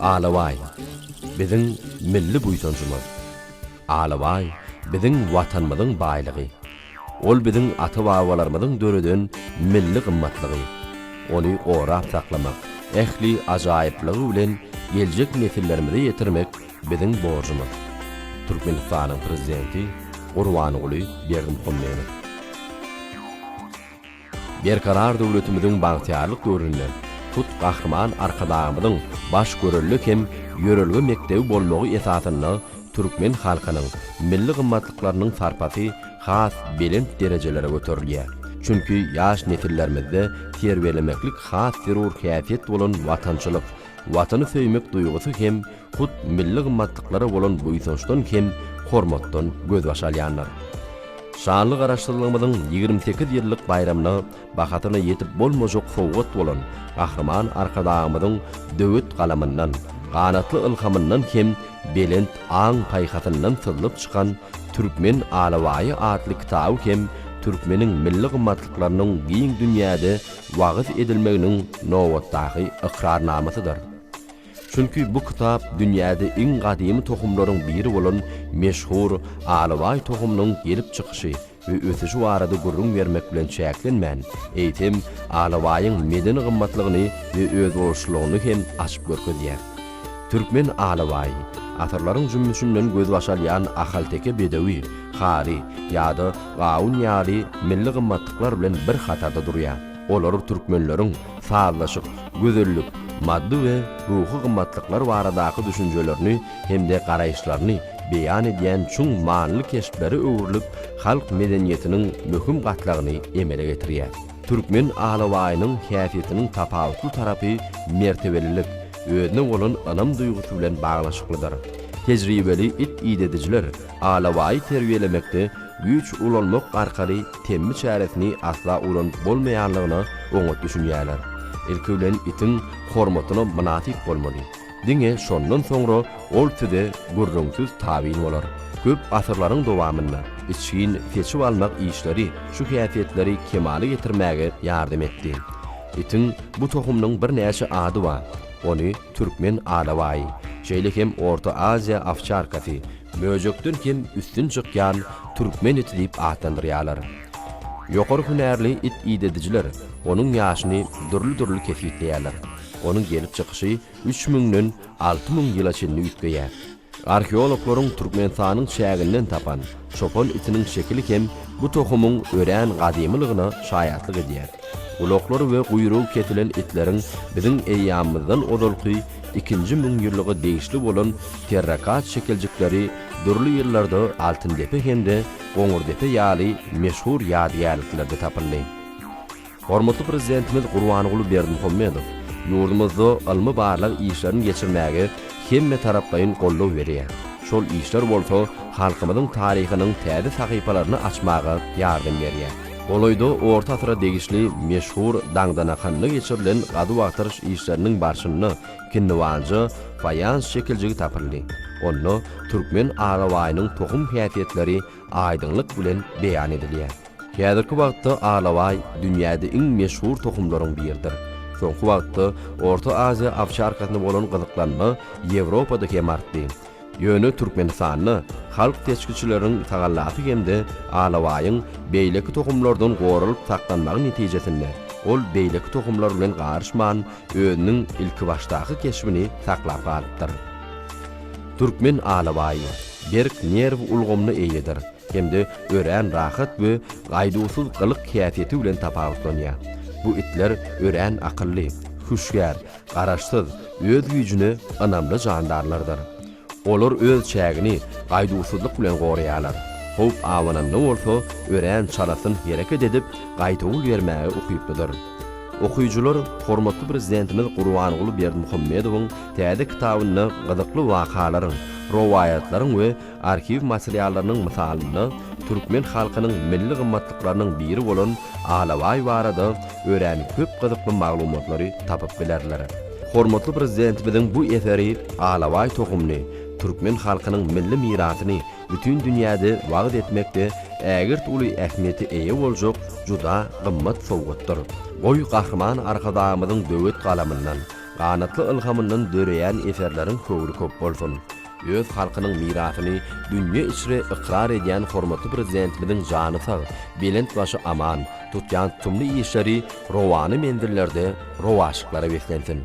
Alaway, bizim milli buysancımız. Alaway, bizim vatanmızın baylığı. Ol bizim ata-babalarımızın dörüdün milli qımmatlığı. Onu qorap saklamak, ehli ajayipliği bilen gelecek nesillerimize yetirmek bizim borcumuz. Türkmenistan'ın prezidenti Gurbanuly Berdimuhamedov. Berkarar döwletimizin bagtyarlyk döwründe tut gahrman arkadağımızın baş görürlük hem yörelgi mektebi bolmagy esasyna Türkmen halkynyň milli gymmatlyklarynyň sarpasy has belent derejelere göterilýär. Çünki ýaş nesillerimizde terbiýelemeklik has zerur käfiyet bolan watançylyk, watany söýmek duýgusy hem hut milli gymmatlyklary bolan buýsançdan hem hormatdan göz başalýanlar. Şanly garaşdyrylmyň 28 ýyllyk bayramyna bakatyna ýetip bolmajak sowgat bolan gahrman arkadağımyzyň döwet galamyndan, ganatly ilhamyndan hem belent aň paýhatyndan syzylyp çykan Türkmen Alawaýy adly kitaby hem Türkmeniň milli gymmatlyklarynyň giň dünýäde wagys edilmeginiň nowatdagy ikrarnamasydyr. Çünki bu kitap dünýäde iň gadymy tohumlaryň biri bolan meşhur Alawaýy tohumynyň gelip çykyşy we ötüşi barada gurrun bermek bilen çäklenmän. Eýtem Alawaýyň medeni gymmatlygyny we öz bolşulugyny hem açyp görkezýär. Türkmen Alawaýy atarlaryň jümmüşinden göz başalýan ahalteke bedewi, hary ýa-da gawun ýaly milli gymmatlyklar bilen bir hatarda durýar. Olar türkmenleriň sazlaşyk, gözellik, maddi we ruhy gymmatlyklar baradaky düşünjelerini hemde garaýşlaryny beýan edýän çuň manly keşipleri öwrülip halk medeniýetiniň möhüm gatlagyny emele getirýär. Türkmen Alawaýynyň häsiýetiniň tapawutly tarapy mertebelilik, özüne bolan anam duýgusy bilen baglaşyklydyr. Tejribeli idedijiler Alawaýy terbiýelemekde güç ulanmak arkaly temmi çäresini asla ulan bolmaýanlygyny oňat düşünýärler. Ilki bilen itin hormatyna manatik bolmaly. Diňe şondan soňra ol tüde gurrunksuz tabiin bolar. Köp asyrlaryň dowamynda için seçip almak işleri şu häsiýetleri kemale getirmäge ýardam etdi. Itin bu tohumnyň bir näçe ady bar. Onu Türkmen Alawaýy, şeýlekem Orta Aziýa awçarkasy, möjekden kim üstün çykýan Türkmen iti diýip atandyrýarlar. Ýokary hünärli it idedijiler onuň ýaşyny dürli kesipleýärler. Onuň gelip çykyşy 3000-den 6000 ýyla çenli üýtgeýär. Arheologlaryň Türkmenistanyň şägirinden tapan çopon itiniň şekili hem bu tohumyň örän gadymylygyna şaýatlyk edýär. Uloklar we guýrugy kesilen itleriň biziň eýýamymyzdan odolky 2-nji müňýyllygy değişli bolan terrakat şekeljikleri dürli ýyllarda Altyndepe hemde Goňurdepe ýaly meşhur ýadyýarlyklerde tapyldy. Hormatly prezidentimiz Gurbanuly Berdimuhamedov ýurdumyzda almy barlyk işlerini geçirmäge hemme tarapdaýyn gollaw berýär. Şol işler bolsa halkymyzyň taryhynyň täze sahypalaryny açmaga ýardam berýär. Olaýda orta asyra degişli meşhur daňdanakanly geçirilen gady wagtyryş işleriniň barşyny kinniwanja fayans şekeljigi tapyldy. Onu Türkmen Alawaýynyň tohum häsiýetleri aýdynlyk bilen beýan edilýär. Häzirki wagtda Alawaýy dünýäde iň meşhur tohumlaryň biridir. Soňky wagtda Orta Aziýa awçarkasyna bolan gyzyklanma Ýewropada hem artdy. Ýöne Türkmenistanyny halk teşkilçileriň tagallaty hemde Alawaýyň beýleki tohumlardan gorulyp saklanmagy netijesinde ol beýleki tohumlar bilen garşman özüniň ilki başdaky keşbini saklap galypdyr. Türkmen Alawaýy berk nerw ulgamny eýedir. Hemde örän rahat we gaýdusuz gylyk käfiýeti bilen tapawutlanýar. Bu itler örän akylly, huşyar, garaşsyz, öz güýjüni anamly jandarlardyr. Olar öz çägini gaýdusuzlyk bilen gorýarlar. Hop awanamny bolsa örän çarasyn hereket edip gaýtawl bermäge ukypdyr. Okuyucular hormatly prezidentimiz Gurbanuly Berdimuhamedowyň täze kitabyny gyzykly wakalaryň, rowaýatlaryň we arxiv materiallarynyň misalyny Türkmen halkynyň milli gymmatlyklarynyň biri bolan Alawaýy barada öýränip köp gyzykly maglumatlary tapyp bilerler. Hormatly prezidentimiziň bu eseri Alawaýy tohumny Türkmen halkynyň milli mirasyny bütün dünýäde wagt etmekde ägirt uly ähmiýeti eýe boljak juda gymmat sowgatdyr. Goý gahrman arkadağımyzyň döwet galamyndan, Qanatly ilhamından döreýän eserleriň köwri köp bolsun. Öz halkynyň mirasyny dünýe içre ikrar edýän hormatly prezidentimiziň jany sag, belent başy aman, tutýan tumly işleri rowany mendillerde rowaşyklara beklensin.